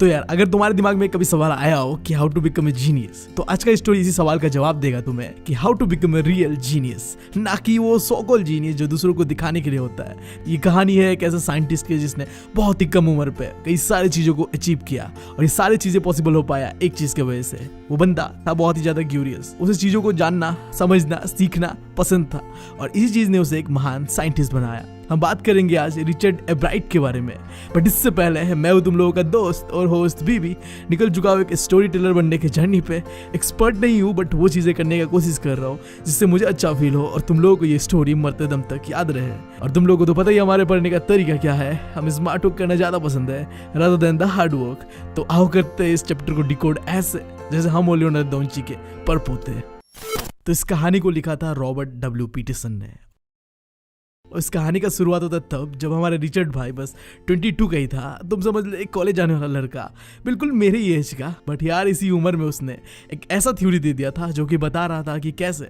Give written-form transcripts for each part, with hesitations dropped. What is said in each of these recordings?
तो यार अगर तुम्हारे दिमाग में कभी सवाल आया हो कि how to become a genius, तो आज का स्टोरी इसी सवाल का जवाब देगा तुम्हें कि how to become a real genius, ना कि वो सो कॉल्ड जीनियस जो दूसरों को दिखाने के लिए होता है। ये कहानी है एक ऐसे साइंटिस्ट की जिसने बहुत ही कम उम्र पे कई सारी चीजों को अचीव किया और ये सारी चीजें पॉसिबल हो पाया एक चीज की वजह से। वो बंदा था बहुत ही ज्यादा क्यूरियस, उसे चीजों को जानना, समझना, सीखना पसंद था और इसी चीज ने उसे एक महान साइंटिस्ट बनाया। हम बात करेंगे आज रिचर्ड एब्राइट के बारे में, बट इससे पहले मैं हूं तुम लोगों का दोस्त और होस्ट बीबी, निकल चुका हूं एक स्टोरी टेलर बनने की जर्नी पे। एक्सपर्ट नहीं हूं बट वो चीजें करने की कोशिश कर रहा हूं जिससे मुझे अच्छा फील हो और तुम लोगों को ये स्टोरी मरते दम तक याद रहे। और तुम लोगों को तो पता ही हमारे पढ़ने का तरीका क्या है, हमें स्मार्ट वर्क करना ज्यादा पसंद है rather than the hard work. तो आओ करते हैं इस चैप्टर को डिकोड ऐसे जैसे हम लियोनार्डो दा विंची के परपोते। तो इस कहानी को लिखा था रॉबर्ट डब्ल्यू पीटरसन ने। और इस कहानी का शुरुआत होता तब जब हमारे रिचर्ड भाई बस 22 का ही था। तुम समझ लो एक कॉलेज जाने वाला लड़का, बिल्कुल मेरे ही एज का। बट यार इसी उम्र में उसने एक ऐसा थ्योरी दे दिया था जो कि बता रहा था कि कैसे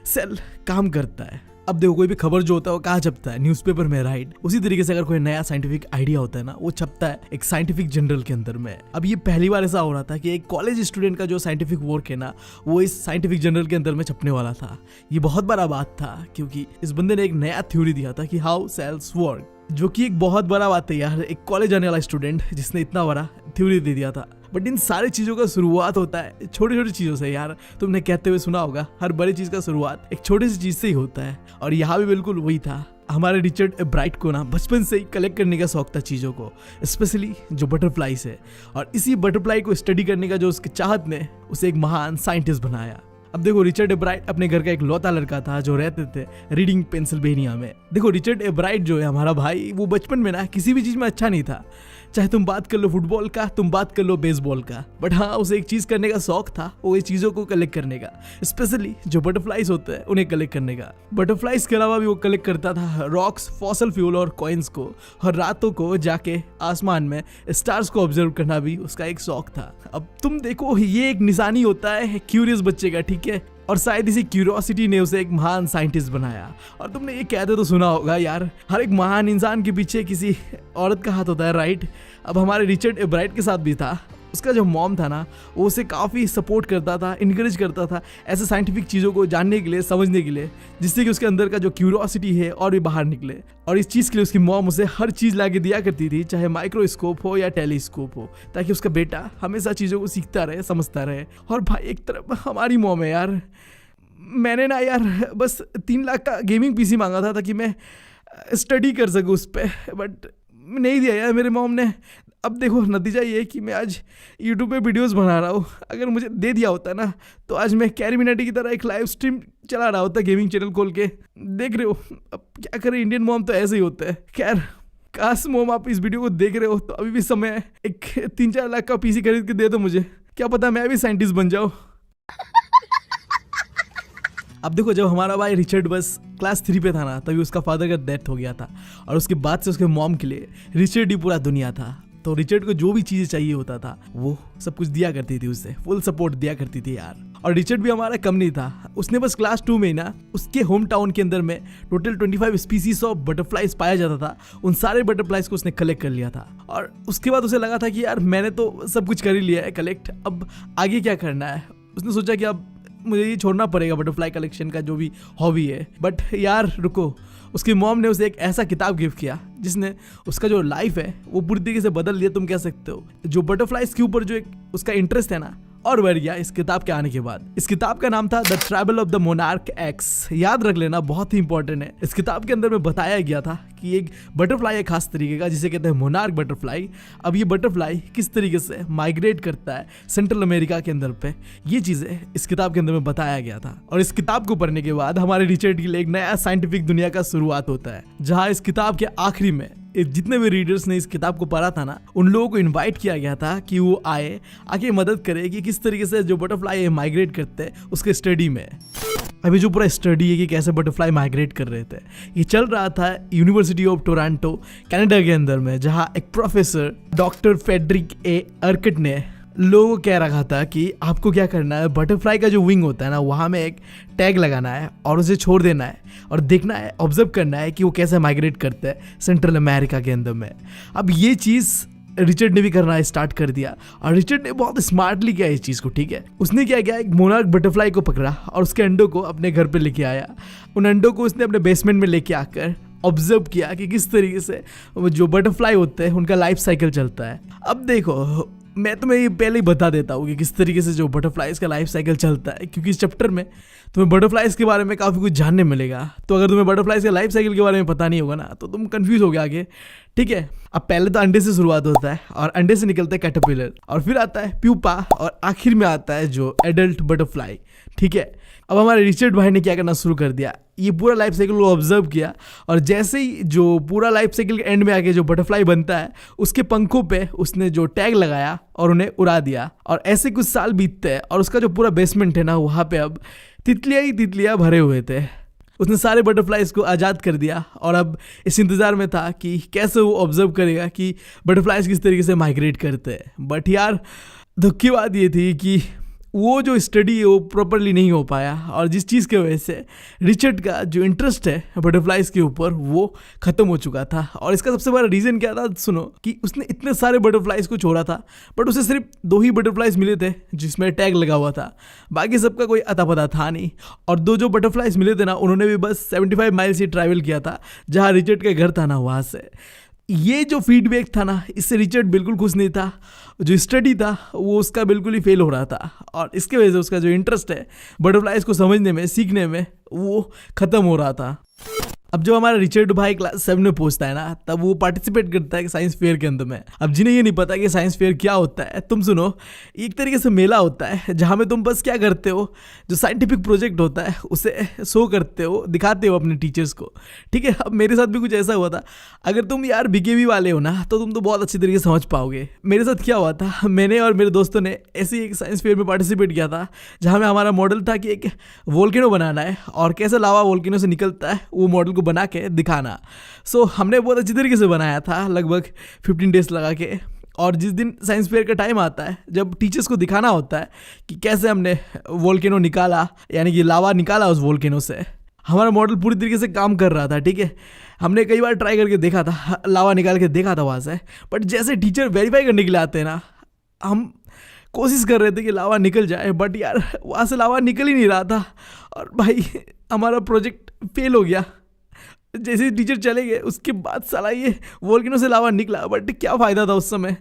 सेल काम करता है। अब देखो कोई भी खबर जो होता है वो कहाँ छपता है, न्यूज़पेपर में, राइट। उसी तरीके से अगर कोई नया साइंटिफिक आइडिया होता है ना, वो छपता है एक साइंटिफिक जर्नल के अंदर में। अब ये पहली बार ऐसा हो रहा था कि एक कॉलेज स्टूडेंट का जो साइंटिफिक वर्क है ना, वो इस साइंटिफिक जर्नल के अंदर में छपने वाला था। ये बहुत बड़ा बात था क्योंकि इस बंदे ने एक नया थ्योरी दिया था कि हाउ सेल्स वर्क, जो कि एक बहुत बड़ा बात है यार, एक कॉलेज जाने वाला स्टूडेंट जिसने इतना बड़ा थ्योरी दे दिया था। बट इन सारी चीजों का शुरुआत होता है छोटी छोटी चीजों से यार। तुमने कहते हुए सुना होगा हर बड़ी चीज का शुरुआत एक छोटी सी चीज से ही होता है, और यहाँ भी बिल्कुल वही था। हमारे रिचर्ड एब्राइट को ना बचपन से ही कलेक्ट करने का शौक था चीज़ों को, स्पेशली जो बटरफ्लाईज है। और इसी बटरफ्लाई को स्टडी करने का जो उसके चाहत ने उसे एक महान साइंटिस्ट बनाया। अब देखो रिचर्ड एब्राइट अपने घर का एक लौता लड़का था जो रहते थे रीडिंग पेंसिल्वेनिया में। देखो रिचर्ड एब्राइट जो है हमारा भाई, वो बचपन में ना किसी भी चीज में अच्छा नहीं था। चाहे तुम बात कर लो फुटबॉल का, तुम बात कर लो बेसबॉल का, बट हाँ उसे एक चीज करने का शौक था, वो ये चीजों को कलेक्ट करने का, स्पेशली जो बटरफ्लाईज होते हैं उन्हें कलेक्ट करने का। बटरफ्लाईज के अलावा भी वो कलेक्ट करता था रॉक्स, फॉसल फ्यूल और कॉइन्स को, और रातों को जाके आसमान में स्टार्स को ऑब्जर्व करना भी उसका एक शौक था। अब तुम देखो ये एक निशानी होता है क्यूरियस बच्चे का, ठीक है, और शायद इसी क्यूरियोसिटी ने उसे एक महान साइंटिस्ट बनाया। और तुमने ये कहते तो सुना होगा यार, हर एक महान इंसान के पीछे किसी औरत का हाथ होता है, राइट। अब हमारे रिचर्ड एब्राइट के साथ भी था। उसका जो मॉम था ना, वो उसे काफ़ी सपोर्ट करता था, इनकरेज करता था ऐसे साइंटिफिक चीज़ों को जानने के लिए, समझने के लिए, जिससे कि उसके अंदर का जो क्यूरियोसिटी है और भी बाहर निकले। और इस चीज़ के लिए उसकी मॉम उसे हर चीज़ ला के दिया करती थी, चाहे माइक्रोस्कोप हो या टेलीस्कोप हो, ताकि उसका बेटा हमेशा चीज़ों को सीखता रहे, समझता रहे। और भाई एक तरफ हमारी मॉम है यार, मैंने ना यार बस 3 लाख का गेमिंग पीसी मांगा था ताकि मैं स्टडी कर सकूँ उस पर, बट नहीं दिया यार मेरे मॉम ने। अब देखो नतीजा ये है कि मैं आज यूट्यूब पे वीडियोस बना रहा हूँ। अगर मुझे दे दिया होता ना तो आज मैं कैरी मिनाटी की तरह एक लाइव स्ट्रीम चला रहा होता, गेमिंग चैनल खोल के। देख रहे हो अब क्या करें, इंडियन मॉम तो ऐसे ही होता है। खैर काश मॉम आप इस वीडियो को देख रहे हो तो अभी भी समय है, एक 3-4 लाख का पीसी खरीद के दे दो मुझे, क्या पता मैं भी साइंटिस्ट बन जाऊँ। अब देखो जब हमारा भाई रिचर्ड बस क्लास 3 पे था ना, तभी उसका फादर का डेथ हो गया था, और उसके बाद से उसके मॉम के लिए रिचर्ड ही पूरा दुनिया था। तो रिचर्ड को जो भी चीज़ें चाहिए होता था वो सब कुछ दिया करती थी, उससे फुल सपोर्ट दिया करती थी यार। और रिचर्ड भी हमारा कम नहीं था, उसने बस क्लास 2 में ना उसके होम टाउन के अंदर में टोटल 25 स्पीसीज ऑफ बटरफ्लाईज पाया जाता था। उन सारे बटरफ्लाईज को उसने कलेक्ट कर लिया था, और उसके बाद उसे लगा था कि यार मैंने तो सब कुछ कर ही लिया है कलेक्ट, अब आगे क्या करना है। उसने सोचा कि अब मुझे ये छोड़ना पड़ेगा बटरफ्लाई कलेक्शन का जो भी हॉबी है। बट यार रुको, उसकी मॉम ने उसे एक ऐसा किताब गिफ्ट किया जिसने उसका जो लाइफ है वो पूरी तरीके से बदल दिया, तुम कह सकते हो। जो बटरफ्लाईज के ऊपर जो एक उसका इंटरेस्ट है ना, और बढ़ गया इस किताब के आने के बाद। इस किताब का नाम था the travel of the monarch x. याद रख लेना, बहुत ही इंपॉर्टेंट है। इस किताब के अंदर में बताया गया था कि एक बटरफ्लाई है खास तरीके का जिसे कहते हैं मोनार्क बटरफ्लाई। अब ये बटरफ्लाई किस तरीके से माइग्रेट करता है सेंट्रल अमेरिका के अंदर पे, ये चीजें इस किताब के अंदर में बताया गया था। और इस किताब को पढ़ने के बाद हमारे रिचर्ड के लिए एक नया साइंटिफिक दुनिया का शुरुआत होता है, जहाँ इस किताब के आखिरी में जितने भी रीडर्स ने इस किताब को पढ़ा था ना, उन लोगों को इनवाइट किया गया था कि वो आके मदद करे कि किस तरीके से जो बटरफ्लाई माइग्रेट करते हैं उसके स्टडी में। अभी जो पूरा स्टडी है कि कैसे बटरफ्लाई माइग्रेट कर रहे थे, ये चल रहा था यूनिवर्सिटी ऑफ टोरंटो कनाडा के अंदर में, जहाँ एक प्रोफेसर डॉक्टर फेडरिक ए अर्कट ने लोगों को कह रखा था कि आपको क्या करना है, बटरफ्लाई का जो विंग होता है ना, वहाँ में एक टैग लगाना है और उसे छोड़ देना है और देखना है, ऑब्जर्व करना है कि वो कैसे माइग्रेट करते हैं सेंट्रल अमेरिका के अंदर में। अब ये चीज़ रिचर्ड ने भी करना स्टार्ट कर दिया। और रिचर्ड ने बहुत स्मार्टली किया इस चीज़ को, ठीक है। उसने क्या किया, एक मोनार्क बटरफ्लाई को पकड़ा और उसके अंडों को अपने घर पे लेके आया। उन अंडों को उसने अपने बेसमेंट में लेके आकर ऑब्जर्व किया कि किस तरीके से जो बटरफ्लाई होते हैं उनका लाइफ साइकिल चलता है। अब देखो, मैं तुम्हें ये पहले ही बता देता हूँ कि किस तरीके से जो बटरफ्लाइज का लाइफ साइकिल चलता है, क्योंकि इस चैप्टर में तुम्हें बटरफ्लाइज के बारे में काफ़ी कुछ जानने मिलेगा। तो अगर तुम्हें बटरफ्लाइज का लाइफ साइकिल के बारे में पता नहीं होगा ना, तो तुम कंफ्यूज हो गए आगे, ठीक है। अब पहले तो अंडे से शुरुआत होता है और अंडे से निकलता है कैटरपिलर, और फिर आता है प्यूपा, और आखिर में आता है जो एडल्ट बटरफ्लाई, ठीक है। अब हमारे रिचर्ड भाई ने क्या करना शुरू कर दिया, ये पूरा लाइफ साइकिल को ऑब्जर्व किया, और जैसे ही जो पूरा लाइफ साइकिल के एंड में आके जो बटरफ्लाई बनता है, उसके पंखों पे उसने जो टैग लगाया और उन्हें उड़ा दिया। और ऐसे कुछ साल बीतते हैं और उसका जो पूरा बेसमेंट है ना, वहाँ पे अब तितलियाँ ही तितलियाँ भरे हुए थे। उसने सारे बटरफ्लाइज को आज़ाद कर दिया और अब इस इंतज़ार में था कि कैसे वो ऑब्जर्व करेगा कि बटरफ्लाइज किस तरीके से माइग्रेट करते हैं। बट यार, दुख की बात ये थी कि वो जो स्टडी है वो प्रॉपरली नहीं हो पाया, और जिस चीज़ की वजह से रिचर्ड का जो इंटरेस्ट है बटरफ्लाइज के ऊपर वो ख़त्म हो चुका था। और इसका सबसे बड़ा रीज़न क्या था, सुनो, कि उसने इतने सारे बटरफ्लाइज को छोड़ा था, बट उसे सिर्फ 2 ही बटरफ्लाइज मिले थे जिसमें टैग लगा हुआ था, बाकी सबका कोई अता पता था नहीं। और 2 जो बटरफ्लाइज मिले थे ना, उन्होंने भी बस 75 माइल से ट्रैवल किया था, जहाँ रिचर्ड का घर था ना, वहाँ से। ये जो फीडबैक था ना, इससे रिचर्ड बिल्कुल खुश नहीं था। जो स्टडी था वो उसका बिल्कुल ही फेल हो रहा था, और इसके वजह से उसका जो इंटरेस्ट है बटरफ्लाइज को समझने में, सीखने में, वो ख़त्म हो रहा था। अब जब हमारा रिचर्ड भाई क्लास 7 में पहुंचता है ना, तब वो पार्टिसिपेट करता है साइंस फेयर के अंदर में। अब जिन्हें ये नहीं पता कि साइंस फेयर क्या होता है, तुम सुनो, एक तरीके से मेला होता है जहाँ में तुम बस क्या करते हो, जो साइंटिफिक प्रोजेक्ट होता है उसे शो करते हो, दिखाते हो अपने टीचर्स को, ठीक है। अब मेरे साथ भी कुछ ऐसा हुआ था। अगर तुम यार बीकेबी वाले हो ना, तो तुम तो बहुत अच्छी तरीके से समझ पाओगे। मेरे साथ क्या हुआ था, मैंने और मेरे दोस्तों ने ऐसे ही एक साइंस फेयर में पार्टिसिपेट किया था, जहाँ में हमारा मॉडल था कि एक वोल्केनो बनाना है और कैसे लावा वोल्केनो से निकलता है वो मॉडल बना के दिखाना। सो हमने बहुत अच्छी तरीके से बनाया था, लगभग 15 डेज लगा के। और जिस दिन साइंस फेयर का टाइम आता है, जब टीचर्स को दिखाना होता है कि कैसे हमने वोल्केनो निकाला, यानी कि लावा निकाला उस वोल्केनो से, हमारा मॉडल पूरी तरीके से काम कर रहा था, ठीक है। हमने कई बार ट्राई करके देखा था, लावा निकाल के देखा था वहाँ से, बट जैसे टीचर वेरीफाई करने के लिए आते हैं ना, हम कोशिश कर रहे थे कि लावा निकल जाए, बट यार वहाँ से लावा निकल ही नहीं रहा था। और भाई हमारा प्रोजेक्ट फेल हो गया। जैसे ही टीचर चले गए, उसके बाद साला ये वोल्केनो से लावा निकला, बट क्या फ़ायदा था, उस समय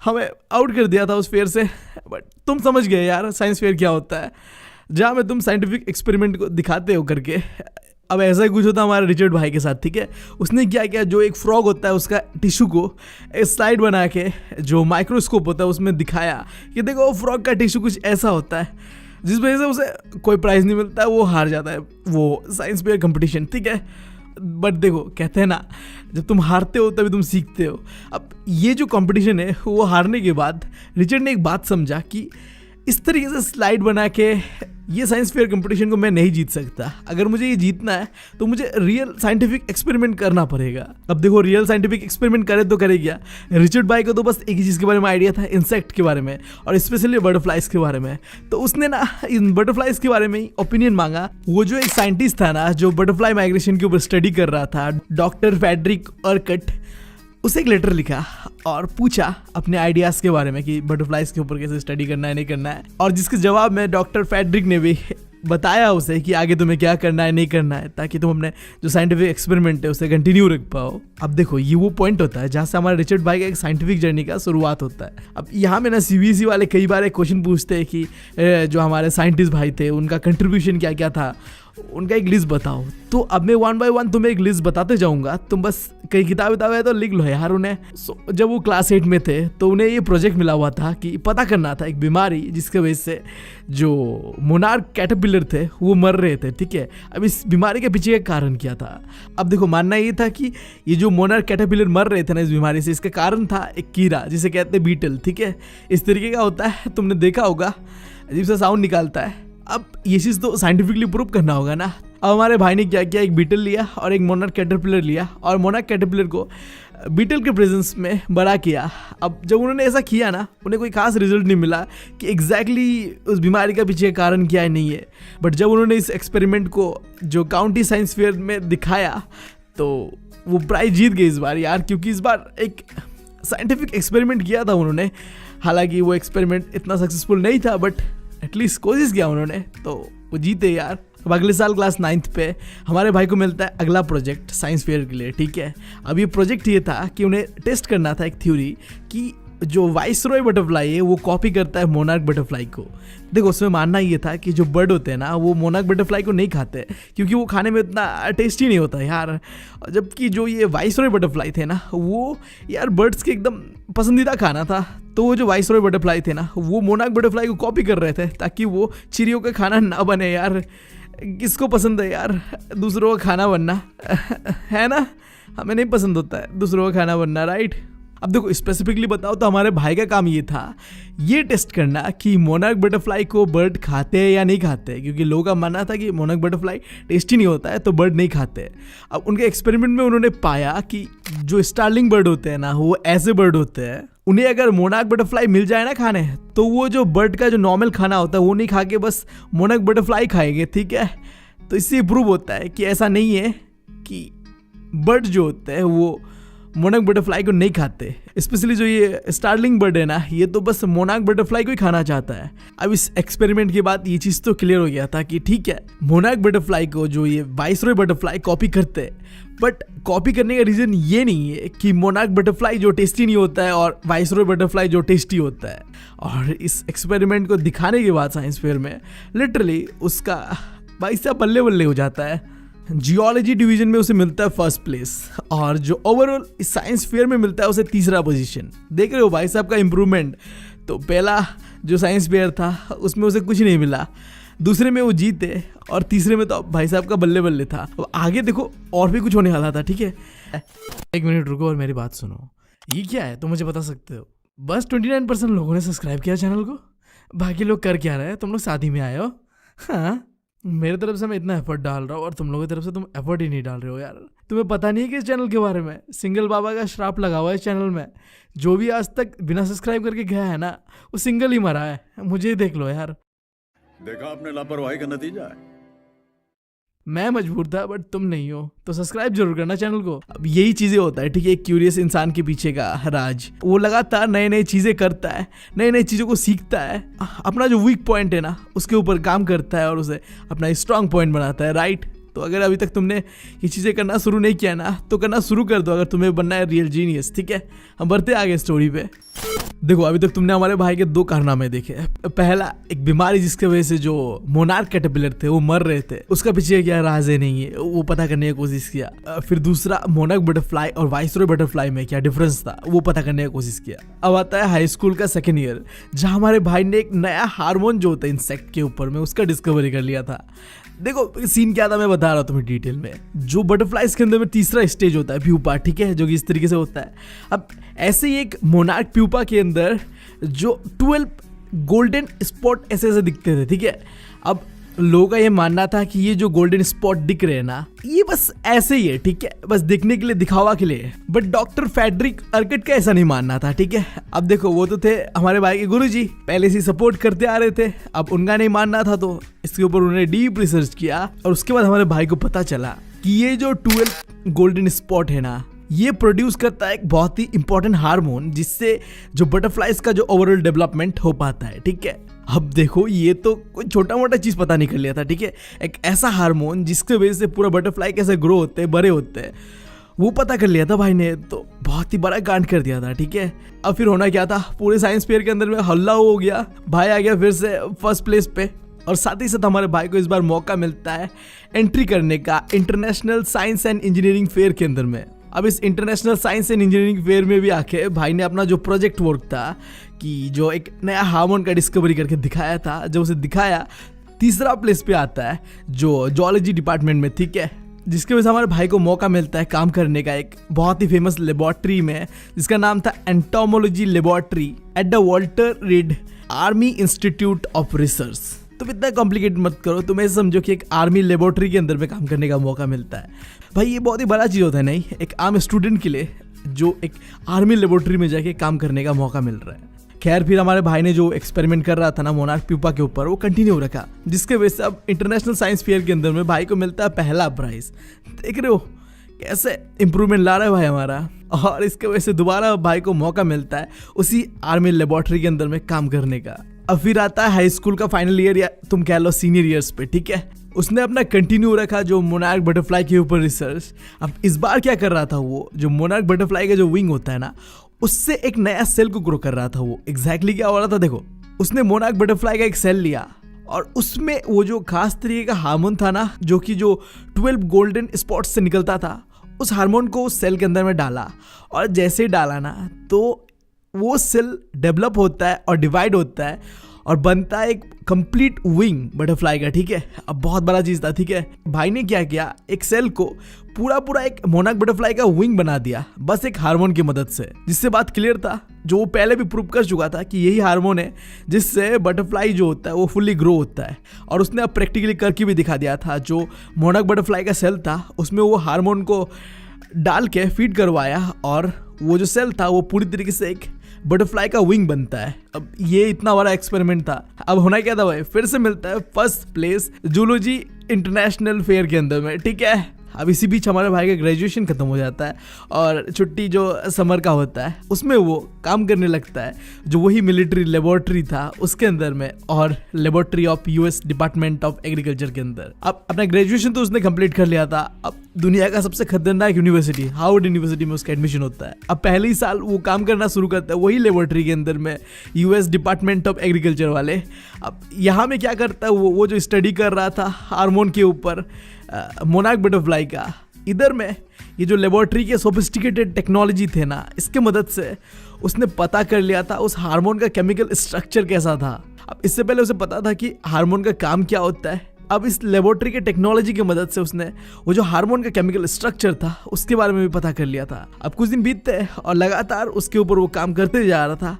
हमें आउट कर दिया था उस फेयर से। बट तुम समझ गए यार साइंस फेयर क्या होता है, जहाँ में तुम साइंटिफिक एक्सपेरिमेंट को दिखाते हो करके। अब ऐसा ही कुछ होता हमारे रिचर्ड भाई के साथ, ठीक है। उसने क्या किया, जो एक फ्रॉग होता है उसका टिश्यू को एक स्लाइड बना के जो माइक्रोस्कोप होता है उसमें दिखाया कि देखो फ्रॉग का टिश्यू कुछ ऐसा होता है, जिस वजह से उसे कोई प्राइज़ नहीं मिलता है, वो हार जाता है वो साइंस फेयर कंपटीशन, ठीक है। बट देखो, कहते हैं ना, जब तुम हारते हो तभी तुम सीखते हो। अब ये जो कंपटीशन है, वो हारने के बाद रिचर्ड ने एक बात समझा कि इस तरीके से स्लाइड बना के ये साइंस फेयर कंपटीशन को मैं नहीं जीत सकता। अगर मुझे ये जीतना है तो मुझे रियल साइंटिफिक एक्सपेरिमेंट करना पड़ेगा। अब देखो, रियल साइंटिफिक एक्सपेरिमेंट करे तो करे क्या, रिचर्ड भाई को तो बस एक ही चीज़ के बारे में आइडिया था, इंसेक्ट के बारे में, और स्पेशली बटरफ्लाइज के बारे में। तो उसने ना इन बटरफ्लाइज के बारे में ही ओपिनियन मांगा। वो जो एक साइंटिस्ट था ना, जो बटरफ्लाई माइग्रेशन के ऊपर स्टडी कर रहा था, डॉक्टर फ्रेडरिक अर्कट, उसे एक लेटर लिखा और पूछा अपने आइडियाज़ के बारे में कि बटरफ्लाइज के ऊपर कैसे स्टडी करना है, नहीं करना है। और जिसके जवाब में डॉक्टर फ्रेडरिक ने भी बताया उसे कि आगे तुम्हें क्या करना है, नहीं करना है, ताकि तुम अपने जो साइंटिफिक एक्सपेरिमेंट है उसे कंटिन्यू रख पाओ। अब देखो, ये वो पॉइंट होता है जहाँ से हमारे रिचर्ड भाई का एक साइंटिफिक जर्नी का शुरुआत होता है। अब यहाँ में ना सीबीएसई वाले कई बार एक क्वेश्चन पूछते हैं कि जो हमारे साइंटिस्ट भाई थे उनका कंट्रीब्यूशन क्या क्या था, उनका एक लिस्ट बताओ। तो अब मैं 1 बाय 1 तुम्हें एक लिस्ट बताते जाऊंगा, तुम बस कई किताबें है तो लिख लो यार उन्हें। जब वो क्लास 8 में थे तो उन्हें ये प्रोजेक्ट मिला हुआ था कि पता करना था एक बीमारी जिसके वजह से जो मोनार्क कैटरपिलर थे वो मर रहे थे, ठीक है। अब इस बीमारी के पीछे का कारण क्या था। अब देखो, मानना ये था कि ये जो मोनार्क कैटरपिलर मर रहे थे ना इस बीमारी से, इसका कारण था एक कीड़ा जिसे कहते हैं बीटल, ठीक है। इस तरीके का होता है, तुमने देखा होगा, अजीब सा साउंड निकालता है। अब ये चीज़ तो साइंटिफिकली प्रूव करना होगा ना। अब हमारे भाई ने क्या किया, एक बीटल लिया और एक मोनार्क कैटरपिलर लिया, और मोनार्क कैटरपिलर को बीटल के प्रेजेंस में बड़ा किया। अब जब उन्होंने ऐसा किया ना, उन्हें कोई खास रिजल्ट नहीं मिला कि एग्जैक्टली उस बीमारी का पीछे कारण क्या है, नहीं है। बट जब उन्होंने इस एक्सपेरिमेंट को जो काउंटी साइंस फेयर में दिखाया, तो वो प्राइज जीत गए इस बार यार, क्योंकि इस बार एक साइंटिफिक एक्सपेरिमेंट किया था उन्होंने। हालांकि वो एक्सपेरिमेंट इतना सक्सेसफुल नहीं था, बट एटलीस्ट कोशिश किया उन्होंने, तो वो जीते यार। अब अगले साल क्लास 9th पे हमारे भाई को मिलता है अगला प्रोजेक्ट साइंस फेयर के लिए, ठीक है। अब ये प्रोजेक्ट ये था कि उन्हें टेस्ट करना था एक थ्योरी कि जो वाइसरॉय बटरफ्लाई है वो कॉपी करता है मोनार्क बटरफ्लाई को। देखो उसमें मानना ये था कि जो बर्ड होते हैं ना वो मोनार्क बटरफ्लाई को नहीं खाते, क्योंकि वो खाने में इतना टेस्टी नहीं होता यार। जबकि जो ये वाइसरॉय बटरफ्लाई थे ना वो यार बर्ड्स के एकदम पसंदीदा खाना था। तो वो जो वाइसरॉय बटरफ्लाई थे ना वो मोनार्क बटरफ्लाई को कॉपी कर रहे थे ताकि वो चिड़ियों का खाना ना बने यार। किसको पसंद है यार दूसरों का खाना बनना है ना? हमें नहीं पसंद होता है दूसरों का खाना बनना, राइट। अब देखो स्पेसिफिकली बताओ तो हमारे भाई का काम ये था ये टेस्ट करना कि मोनार्क बटरफ्लाई को बर्ड खाते हैं या नहीं खाते, क्योंकि लोगों का मानना था कि मोनार्क बटरफ्लाई टेस्टी नहीं होता है तो बर्ड नहीं खाते। अब उनके एक्सपेरिमेंट में उन्होंने पाया कि जो स्टार्लिंग बर्ड होते हैं ना वो ऐसे बर्ड होते हैं, उन्हें अगर मोनार्क बटरफ्लाई मिल जाए ना खाने तो वो जो बर्ड का जो नॉर्मल खाना होता है वो नहीं खा के बस मोनार्क बटरफ्लाई खाएंगे, ठीक है। तो इससे प्रूव होता है कि ऐसा नहीं है कि बर्ड जो होते हैं वो मोनार्क बटरफ्लाई को नहीं खाते। स्पेशली जो ये स्टार्लिंग बर्ड है ना ये तो बस मोनार्क बटरफ्लाई को ही खाना चाहता है। अब इस एक्सपेरिमेंट के बाद ये चीज़ तो क्लियर हो गया था कि ठीक है मोनार्क बटरफ्लाई को जो ये वाइसरॉय बटरफ्लाई कॉपी करते हैं, बट कॉपी करने का रीज़न ये नहीं है कि मोनार्क बटरफ्लाई जो टेस्टी नहीं होता है और वाइसरॉय बटरफ्लाई जो टेस्टी होता है। और इस एक्सपेरिमेंट को दिखाने के बाद साइंस फेयर में लिटरली उसका भाई साहब बल्ले बल्ले हो जाता है। जियोलॉजी डिवीजन में उसे मिलता है फर्स्ट प्लेस और जो ओवरऑल इस साइंस फेयर में मिलता है उसे तीसरा पोजीशन। देख रहे हो भाई साहब का इम्प्रूवमेंट। तो पहला जो साइंस फेयर था उसमें उसे कुछ नहीं मिला, दूसरे में वो जीते और तीसरे में तो भाई साहब का बल्ले बल्ले था। अब आगे देखो और भी कुछ होने वाला था, ठीक है। एक मिनट रुको और मेरी बात सुनो। ये क्या है तो मुझे बता सकते हो? बस 29% लोगों ने सब्सक्राइब किया चैनल को, बाकी लोग कर क्या रहे हैं? तुम लोग शादी में आए हो? हाँ, मेरे तरफ से मैं इतना एफर्ट डाल रहा हूँ और तुम लोगों की तरफ से तुम एफर्ट ही नहीं डाल रहे हो यार। तुम्हें पता नहीं है कि इस चैनल के बारे में सिंगल बाबा का श्राप लगा हुआ है इस चैनल में। जो भी आज तक बिना सब्सक्राइब करके गया है ना वो सिंगल ही मरा है। मुझे ही देख लो यार। देखा आपने लापरवाही का नतीजा है। मैं मजबूर था बट तुम नहीं हो, तो सब्सक्राइब जरूर करना चैनल को। अब यही चीजें होता है, ठीक है। एक क्यूरियस इंसान के पीछे का राज, वो लगातार नए नए चीजें करता है, नई नई चीजों को सीखता है, अपना जो वीक पॉइंट है ना उसके ऊपर काम करता है और उसे अपना स्ट्रांग पॉइंट बनाता है, राइट। तो अगर अभी तक तुमने ये चीज़ें करना शुरू नहीं किया ना तो करना शुरू कर दो अगर तुम्हें बनना है रियल जीनियस, ठीक है। हम बढ़ते आगे स्टोरी पे। देखो अभी तक तुमने हमारे भाई के 2 कारनामे देखे। पहला, एक बीमारी जिसके वजह से जो मोनार्क कैटरपिलर थे वो मर रहे थे, उसका पीछे क्या राज है नहीं है वो पता करने की कोशिश किया। फिर दूसरा, मोनार्क बटरफ्लाई और वाइसरॉय बटरफ्लाई में क्या डिफरेंस था वो पता करने की कोशिश किया। अब आता है हाई स्कूल का 2nd ईयर, जहाँ हमारे भाई ने एक नया हार्मोन जो होता है इंसेक्ट के ऊपर में उसका डिस्कवरी कर लिया था। देखो सीन क्या था मैं बता रहा हूँ तुम्हें डिटेल में। जो बटरफ्लाइज के अंदर में तीसरा स्टेज होता है प्यूपा, ठीक है, जो कि इस तरीके से होता है। अब ऐसे ही एक मोनार्क प्यूपा के अंदर जो 12 गोल्डन स्पॉट ऐसे ऐसे दिखते थे, ठीक है। अब लोगों का ये मानना था कि ये जो गोल्डन स्पॉट दिख रहे हैं ना ये बस ऐसे ही है, ठीक है, बस दिखने के लिए, दिखावा के लिए। बट डॉक्टर फ्रेडरिक अर्कट का ऐसा नहीं मानना था, ठीक है। अब देखो वो तो थे हमारे भाई के गुरुजी, पहले से सपोर्ट करते आ रहे थे। अब उनका नहीं मानना था तो इसके ऊपर उन्होंने डीप रिसर्च किया और उसके बाद हमारे भाई को पता चला कि ये जो 12 गोल्डन स्पॉट है ना ये प्रोड्यूस करता है एक बहुत ही इंपॉर्टेंट हार्मोन जिससे जो बटरफ्लाइज का जो ओवरऑल डेवलपमेंट हो पाता है, ठीक है। अब देखो ये तो कोई छोटा मोटा चीज पता नहीं कर लिया था, ठीक है। एक ऐसा हार्मोन जिसके वजह से पूरा बटरफ्लाई कैसे ग्रो होते हैं, बड़े होते हैं, वो पता कर लिया था भाई ने। तो बहुत ही बड़ा कांड कर दिया था, ठीक है। अब फिर होना क्या था, पूरे साइंस फेयर के अंदर में हल्ला हो गया, भाई आ गया फिर से फर्स्ट प्लेस पे। और साथ ही साथ हमारे भाई को इस बार मौका मिलता है एंट्री करने का international science and engineering fair के अंदर में। अब इस international science and engineering fair में भी आके भाई ने अपना जो प्रोजेक्ट वर्क था कि जो एक नया हार्मोन का डिस्कवरी करके दिखाया था, जब उसे दिखाया तीसरा प्लेस पे आता है जो जूलॉजी डिपार्टमेंट में, ठीक है। जिसके वजह से हमारे भाई को मौका मिलता है काम करने का एक बहुत ही फेमस लेबोरेटरी में जिसका नाम था entomology laboratory at the Walter read army institute of research. तुम इतना कॉम्प्लिकेट मत करो, तुम ऐसे समझो कि एक आर्मी लेबोरेटरी के अंदर में काम करने का मौका मिलता है। भाई ये बहुत ही बड़ा चीज़ होता है नहीं, एक आम स्टूडेंट के लिए जो एक आर्मी लेबोरेटरी में जाके काम करने का मौका मिल रहा है। खैर फिर हमारे भाई ने जो एक्सपेरिमेंट कर रहा था ना मोनार्क प्यूपा के ऊपर वो कंटिन्यू रखा, जिसके वजह से अब इंटरनेशनल साइंस फेयर के अंदर में भाई को मिलता है पहला प्राइज। देख रहे हो कैसे इम्प्रूवमेंट ला रहा है भाई हमारा। और इसके वजह से दोबारा भाई को मौका मिलता है उसी आर्मी लेबोरेटरी के अंदर में काम करने का। अब फिर आता है हाई स्कूल का फाइनल ईयर या तुम कह लो सीनियर ईयर्स पे, ठीक है। उसने अपना कंटिन्यू रखा जो मोनार्क बटरफ्लाई के ऊपर रिसर्च। अब इस बार क्या कर रहा था वो, जो मोनार्क बटरफ्लाई का जो विंग होता है ना, उससे एक नया सेल को ग्रो कर रहा था वो। एग्जैक्टली क्या हो रहा था देखो, उसने मोनार्क बटरफ्लाई का एक सेल लिया और उसमें वो जो खास तरीके का हार्मोन था ना, जो 12 गोल्डन स्पॉट्स से निकलता था, उस हार्मोन को उस सेल के अंदर में डाला। और जैसे ही डाला ना तो वो सेल डेवलप होता है और डिवाइड होता है और बनता है एक कंप्लीट विंग बटरफ्लाई का, ठीक है। अब बहुत बड़ा चीज था, ठीक है। भाई ने क्या किया, एक सेल को पूरा एक मोनार्क बटरफ्लाई का विंग बना दिया बस एक हार्मोन की मदद से, जिससे बात क्लियर था, जो वो पहले भी प्रूव कर चुका था कि यही हार्मोन है जिससे बटरफ्लाई जो होता है वो फुल्ली ग्रो होता है। और उसने अब प्रैक्टिकली करके भी दिखा दिया था। जो मोनार्क बटरफ्लाई का सेल था उसमें वो हार्मोन को डाल के फीड करवाया और वो जो सेल था वो पूरी तरीके से एक बटरफ्लाई का विंग बनता है। अब ये इतना बड़ा एक्सपेरिमेंट था। अब होना क्या था भाई, फिर से मिलता है first place zoology international fair के अंदर में, ठीक है। अब इसी बीच हमारे भाई का ग्रेजुएशन खत्म हो जाता है और छुट्टी जो समर का होता है उसमें वो काम करने लगता है जो वही मिलिट्री लेबोरेटरी था उसके अंदर में, और laboratory of US department of agriculture के अंदर। अब अपना ग्रेजुएशन तो उसने कंप्लीट कर लिया था। अब दुनिया का सबसे खतरनाक यूनिवर्सिटी हार्वर्ड यूनिवर्सिटी में उसका एडमिशन होता है। अब पहले ही साल वो काम करना शुरू करता है वही लेबोरेटरी के अंदर में, यूएस डिपार्टमेंट ऑफ एग्रीकल्चर वाले। अब यहाँ में क्या करता है वो जो स्टडी कर रहा था हार्मोन के ऊपर मोनार्क बटरफ्लाई का, इधर में ये जो लेबोरेटरी के सोफिस्टिकेटेड टेक्नोलॉजी थे ना, इसके मदद से उसने पता कर लिया था उस हार्मोन का केमिकल स्ट्रक्चर कैसा था। अब इससे पहले उसे पता था कि हार्मोन का काम क्या होता है। अब इस लेबोरेटरी के टेक्नोलॉजी की मदद से उसने वो जो हार्मोन का केमिकल स्ट्रक्चर था उसके बारे में भी पता कर लिया था। अब कुछ दिन बीतते और लगातार उसके ऊपर वो काम करते जा रहा था,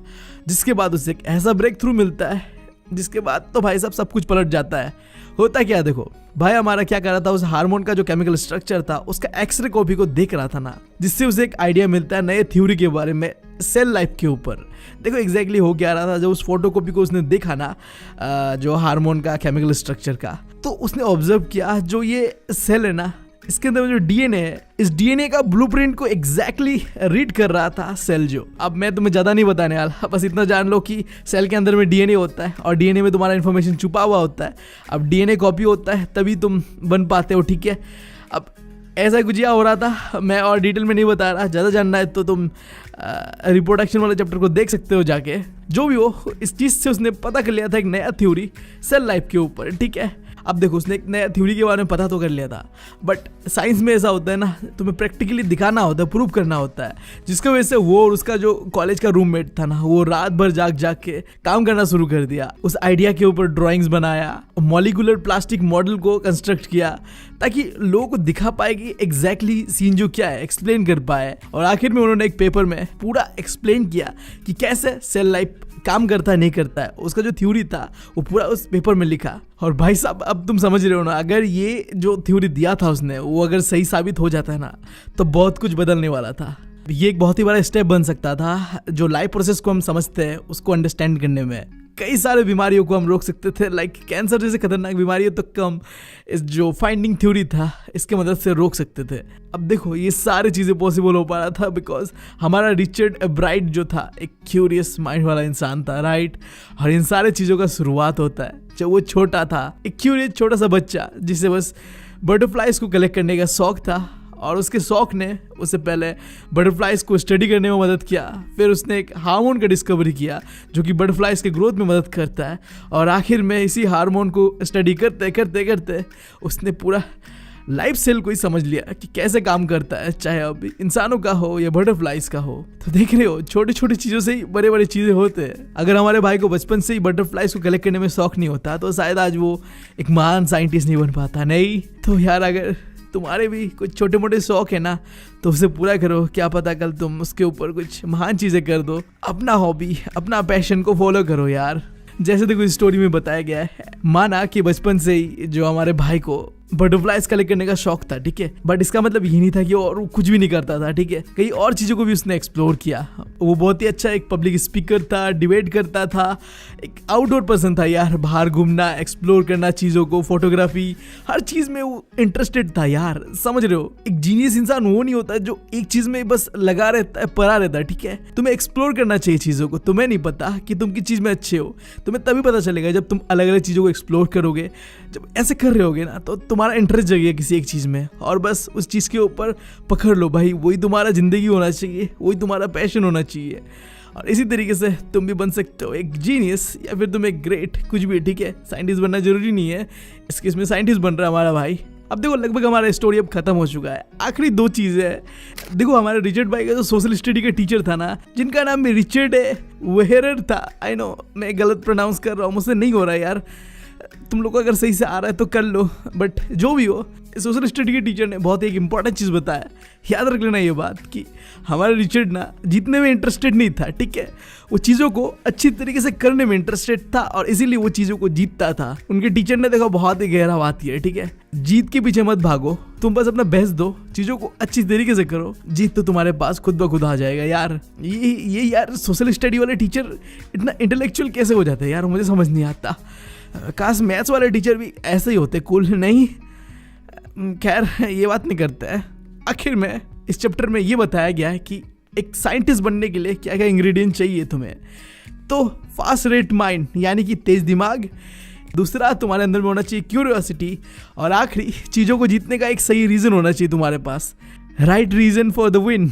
जिसके बाद उसे एक ऐसा ब्रेक थ्रू मिलता है जिसके बाद तो भाई साहब सब कुछ पलट जाता है। होता क्या, देखो भाई हमारा क्या कर रहा था, उस हार्मोन का जो केमिकल स्ट्रक्चर था उसका एक्सरे कॉपी को देख रहा था ना, जिससे उसे एक आइडिया मिलता है नए थ्योरी के बारे में सेल लाइफ के ऊपर। देखो एग्जैक्टली हो क्या रहा था, जब उस फोटो कॉपी को उसने देखा ना जो हार्मोन का केमिकल स्ट्रक्चर का, तो उसने ऑब्जर्व किया जो ये सेल है ना, इसके अंदर जो डीएनए है, इस डीएनए का ब्लूप्रिंट को एग्जैक्टली रीड कर रहा था सेल जो। अब मैं तुम्हें ज्यादा नहीं बताने वाला, बस इतना जान लो कि सेल के अंदर में डीएनए होता है और डीएनए में तुम्हारा इन्फॉर्मेशन छुपा हुआ होता है। अब डीएनए कॉपी होता है तभी तुम बन पाते हो, ठीक है। अब ऐसा कुछ हो रहा था, मैं और डिटेल में नहीं बता रहा। ज़्यादा जानना है तो तुम रिप्रोडक्शन वाले चैप्टर को देख सकते हो जाके। जो भी हो, इस चीज़ से उसने पता कर लिया था एक नया थ्योरी सेल लाइफ के ऊपर, ठीक है। अब देखो उसने एक नया थ्योरी के बारे में पता तो कर लिया था, बट साइंस में ऐसा होता है ना, तुम्हें प्रैक्टिकली दिखाना होता है, प्रूव करना होता है, जिसकी वजह से वो और उसका जो कॉलेज का रूममेट था ना, वो रात भर जाग के काम करना शुरू कर दिया। उस आइडिया के ऊपर ड्राइंग्स बनाया, मॉलिक्यूलर प्लास्टिक मॉडल को कंस्ट्रक्ट किया ताकि लोगों को दिखा पाए कि एग्जैक्टली सीन जो क्या है, एक्सप्लेन कर पाए। और आखिर में उन्होंने एक पेपर में पूरा एक्सप्लेन किया कि कैसे सेल लाइफ काम करता है नहीं करता है। उसका जो थ्योरी था वो पूरा उस पेपर में लिखा। और भाई साहब अब तुम समझ रहे हो ना, अगर ये जो थ्योरी दिया था उसने वो अगर सही साबित हो जाता है ना, तो बहुत कुछ बदलने वाला था। ये एक बहुत ही बड़ा स्टेप बन सकता था जो लाइफ प्रोसेस को हम समझते हैं उसको अंडरस्टैंड करने में। कई सारे बीमारियों को हम रोक सकते थे, लाइक कैंसर जैसे खतरनाक बीमारियों तक तो हम इस जो फाइंडिंग थ्योरी था इसके मदद से रोक सकते थे। अब देखो ये सारी चीज़ें पॉसिबल हो पा रहा था बिकॉज हमारा रिचर्ड ब्राइट जो था एक क्यूरियस माइंड वाला इंसान था, राइट। और इन सारी चीज़ों का शुरुआत होता है जब वो छोटा था, एक क्यूरियस छोटा सा बच्चा जिसे बस बटरफ्लाइज को कलेक्ट करने का शौक था। और उसके शौक ने उससे पहले बटरफ्लाइज को स्टडी करने में मदद किया। फिर उसने एक हार्मोन का डिस्कवरी किया जो कि बटरफ्लाइज के ग्रोथ में मदद करता है। और आखिर में इसी हार्मोन को स्टडी करते करते करते उसने पूरा लाइफ सेल को ही समझ लिया कि कैसे काम करता है, चाहे अब इंसानों का हो या बटरफ्लाइज का हो। तो देख रहे हो छोटी छोटी चीज़ों से ही बड़े बड़े चीज़ें होते हैं। अगर हमारे भाई को बचपन से ही बटरफ्लाइज को कलेक्ट करने में शौक नहीं होता तो शायद आज वो एक महान साइंटिस्ट नहीं बन पाता। नहीं तो यार अगर तुम्हारे भी कुछ छोटे मोटे शौक है ना तो उसे पूरा करो, क्या पता कल तुम उसके ऊपर कुछ महान चीज़ें कर दो। अपना हॉबी अपना पैशन को फॉलो करो यार। जैसे देखो इस स्टोरी में बताया गया है, माना कि बचपन से ही जो हमारे भाई को बटरफ्लाइज कलेक्ट करने का शौक था, ठीक है। बट इसका मतलब ये नहीं था कि और वो कुछ भी नहीं करता था, ठीक है। कई और चीज़ों को भी उसने एक्सप्लोर किया। वो बहुत ही अच्छा एक पब्लिक स्पीकर था, डिबेट करता था, एक आउटडोर पर्सन था यार। बाहर घूमना, एक्सप्लोर करना चीज़ों को, फोटोग्राफी, हर चीज़ में वो इंटरेस्टेड था यार, समझ रहे हो। एक जीनियस इंसान वो नहीं होता जो एक चीज़ में बस लगा रहता है, पड़ा रहता है, ठीक है। तुम्हें एक्सप्लोर करना चाहिए चीज़ों को। तुम्हें नहीं पता कि तुम किस चीज़ में अच्छे हो, तुम्हें तभी पता चलेगा जब तुम अलग अलग चीज़ों को एक्सप्लोर करोगे। जब ऐसे कर रहे होगे ना तो तुम्हारा इंटरेस्ट जगेगा किसी एक चीज़ में, और बस उस चीज़ के ऊपर पकड़ लो भाई। वही तुम्हारा ज़िंदगी होना चाहिए, वही तुम्हारा पैशन होना चाहिए। और इसी तरीके से तुम भी बन सकते हो एक जीनियस, या फिर तुम एक ग्रेट, कुछ भी, ठीक है। साइंटिस्ट बनना जरूरी नहीं है, इस केस में साइंटिस्ट बन रहा है हमारा भाई। अब देखो लगभग हमारा स्टोरी अब खत्म हो चुका है। आखिरी 2 चीज़ें है। देखो हमारे रिचर्ड भाई का जो सोशल स्टडी का टीचर था ना, जिनका नाम भी रिचर्ड वेहरर था। आई नो मैं गलत प्रोनाउंस कर रहा हूँ, मुझसे नहीं हो रहा है यार। तुम लोग को अगर सही से आ रहा है तो कर लो, बट जो भी हो, सोशल स्टडी के टीचर ने बहुत एक इंपॉर्टेंट चीज़ बताया। याद रख लेना ये बात कि हमारा रिचर्ड ना जीतने में इंटरेस्टेड नहीं था, ठीक है। वो चीज़ों को अच्छी तरीके से करने में इंटरेस्टेड था और इसीलिए वो चीज़ों को जीतता था। उनके टीचर ने देखा बहुत ही गहरा बात है, ठीक है। जीत के पीछे मत भागो, तुम बस अपना बेस्ट दो, चीज़ों को अच्छी तरीके से करो, जीत तो तुम्हारे पास खुद ब खुद आ जाएगा यार। ये यार सोशल स्टडी वाले टीचर इतना इंटेलेक्चुअल कैसे हो जाते हैं यार, मुझे समझ नहीं आता। काश मैथ्स वाले टीचर भी ऐसे ही होते, कूल नहीं। खैर ये बात नहीं करते हैं। आखिर में इस चैप्टर में ये बताया गया है कि एक साइंटिस्ट बनने के लिए क्या क्या इंग्रेडिएंट चाहिए तुम्हें। तो फास्ट रेट माइंड यानी कि तेज दिमाग, दूसरा तुम्हारे अंदर में होना चाहिए क्यूरियोसिटी, और आखिरी चीज़ों को जीतने का एक सही रीज़न होना चाहिए तुम्हारे पास। Right reason for the win.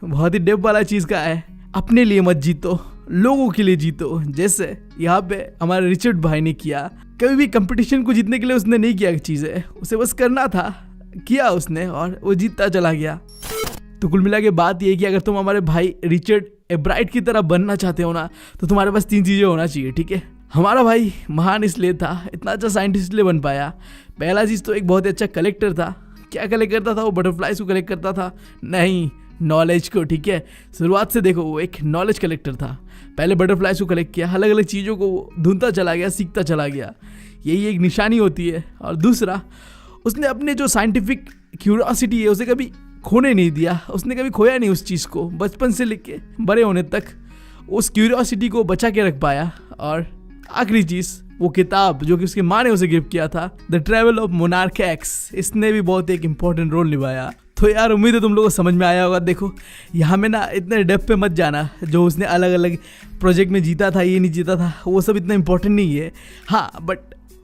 बहुत ही डेप वाला चीज़ का है। अपने लिए मत जीतो, लोगों के लिए जीतो, जैसे यहाँ पे हमारे रिचर्ड भाई ने किया। कभी भी कंपटीशन को जीतने के लिए उसने नहीं किया चीज़ें, उसे बस करना था, किया उसने और वो जीतता चला गया। तो कुल मिला के बात ये है कि अगर तुम हमारे भाई रिचर्ड एब्राइट की तरह बनना चाहते हो ना, तो तुम्हारे पास 3 चीज़ें होना चाहिए, ठीक है। हमारा भाई महान इसलिए था, इतना अच्छा साइंटिस्ट इसलिए बन पाया। पहला चीज़ तो एक बहुत ही अच्छा कलेक्टर था। क्या कलेक्ट करता था वो? बटरफ्लाइज को कलेक्ट करता था? नहीं, नॉलेज को, ठीक है। शुरुआत से देखो वो एक नॉलेज कलेक्टर था। पहले बटरफ्लाइज को कलेक्ट किया, अलग अलग चीज़ों को ढूंढता चला गया, सीखता चला गया। यही एक निशानी होती है। और दूसरा, उसने अपने जो साइंटिफिक क्यूरियोसिटी है उसे कभी खोने नहीं दिया। उसने कभी खोया नहीं उस चीज़ को। बचपन से लेके बड़े होने तक उस क्यूरियोसिटी को बचा के रख पाया। और आखिरी चीज़, वो किताब जो कि उसकी माँ ने उसे गिफ्ट किया था, the travel of monarch x, इसने भी बहुत एक इंपॉर्टेंट रोल निभाया। तो यार उम्मीद है तुम लोगों को समझ में आया होगा। देखो यहाँ में ना इतने डेप्थ पे मत जाना, जो उसने अलग अलग प्रोजेक्ट में जीता था, ये नहीं जीता था, वो सब इतना इंपॉर्टेंट नहीं है। हाँ, बट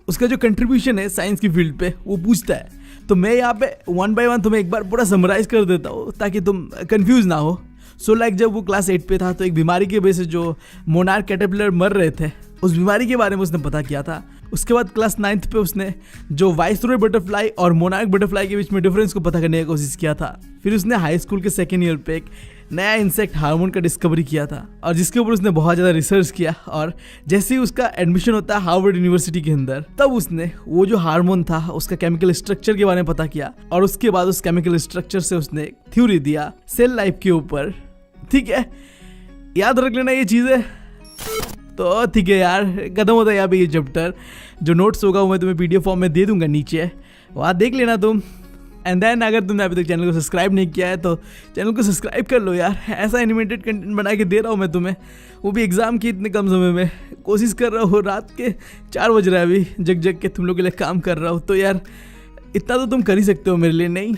उसका जो कंट्रीब्यूशन है साइंस की फील्ड पे वो पूछता है। तो मैं यहाँ पे 1 by 1 तुम्हें एक बार पूरा समराइज कर देता हूँ ताकि तुम कंफ्यूज ना हो। सो लाइक जब वो क्लास 8 पे था तो एक बीमारी की वजह से जो मोनार्क कैटरपिलर मर रहे थे, उस बीमारी के बारे में उसने पता किया था। उसके बाद क्लास 9th पे उसने जो वाइसरॉय बटरफ्लाई और मोनार्क बटरफ्लाई के बीच में डिफरेंस को पता करने की कोशिश किया था। फिर उसने हाई स्कूल के 2nd ईयर पे एक नया इंसेक्ट हार्मोन का डिस्कवरी किया था और जिसके ऊपर उसने बहुत ज़्यादा रिसर्च किया। और जैसे ही उसका एडमिशन होता है हार्वर्ड यूनिवर्सिटी के अंदर, तब उसने वो जो हार्मोन था उसका केमिकल स्ट्रक्चर के बारे में पता किया। और उसके बाद उस केमिकल स्ट्रक्चर से उसने थ्योरी दिया सेल लाइफ के ऊपर, ठीक है। याद रख लेना ये चीज़ें। तो ठीक है यार, खत्म होता है यहाँ पे ये चैप्टर। जो नोट्स होगा वो मैं तुम्हें PDF फॉर्म में दे दूंगा नीचे, वहाँ देख लेना तुम। एंड देन अगर तुमने अभी तक चैनल को सब्सक्राइब नहीं किया है तो चैनल को सब्सक्राइब कर लो यार। ऐसा एनिमेटेड कंटेंट बना के दे रहा हूँ मैं तुम्हें, वो भी एग्ज़ाम के इतने कम समय में। कोशिश कर रहा हूँ, रात के 4 बज रहा है अभी, जग जग के तुम लोग के लिए काम कर रहा हूँ। तो यार इतना तो तुम कर ही सकते हो मेरे लिए, नहीं?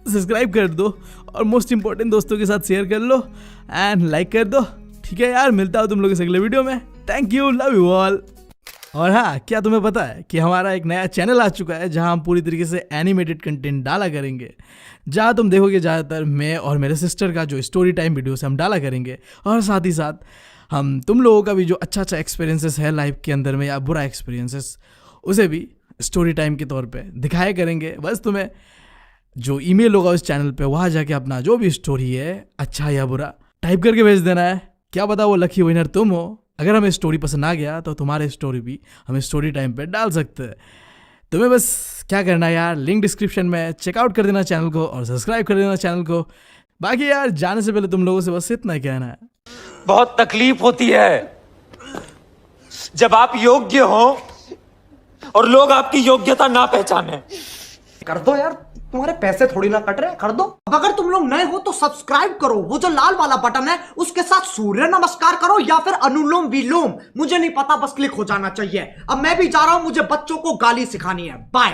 सब्सक्राइब कर दो और मोस्ट इंपॉर्टेंट दोस्तों के साथ शेयर कर लो एंड लाइक कर दो, ठीक है यार। मिलता हूँ तुम लोगों से अगले वीडियो में। Thank you, love you all. और हाँ, क्या तुम्हें पता है कि हमारा एक नया चैनल आ चुका है जहां हम पूरी तरीके से एनिमेटेड कंटेंट डाला करेंगे, जहां तुम देखोगे ज़्यादातर मैं और मेरे सिस्टर का जो स्टोरी टाइम वीडियोस हम डाला करेंगे। और साथ ही साथ हम तुम लोगों का भी जो अच्छा एक्सपीरियंसेस है लाइफ के अंदर में या बुरा एक्सपीरियंसेस, उसे भी स्टोरी टाइम के तौर पर दिखाया करेंगे। बस तुम्हें जो ईमेल होगा उस चैनल पर, वहाँ जाके अपना जो भी स्टोरी है, अच्छा या बुरा, टाइप करके भेज देना है। क्या पता वो लकी विनर तुम हो। अगर हमें स्टोरी पसंद आ गया तो तुम्हारे स्टोरी भी हमें स्टोरी टाइम पे डाल सकते हैं। तुम्हें बस क्या करना है यार, लिंक डिस्क्रिप्शन में, चेकआउट कर देना चैनल को और सब्सक्राइब कर देना चैनल को। बाकी यार जाने से पहले तुम लोगों से बस इतना कहना है, बहुत तकलीफ होती है जब आप योग्य हो और लोग आपकी योग्यता ना पहचाने। कर दो यार, तुम्हारे पैसे थोड़ी ना कट रहे हैं, कर दो। अब अगर तुम लोग नए हो तो सब्सक्राइब करो, वो जो लाल वाला बटन है उसके साथ सूर्य नमस्कार करो या फिर अनुलोम विलोम, मुझे नहीं पता, बस क्लिक हो जाना चाहिए। अब मैं भी जा रहा हूं, मुझे बच्चों को गाली सिखानी है। बाय।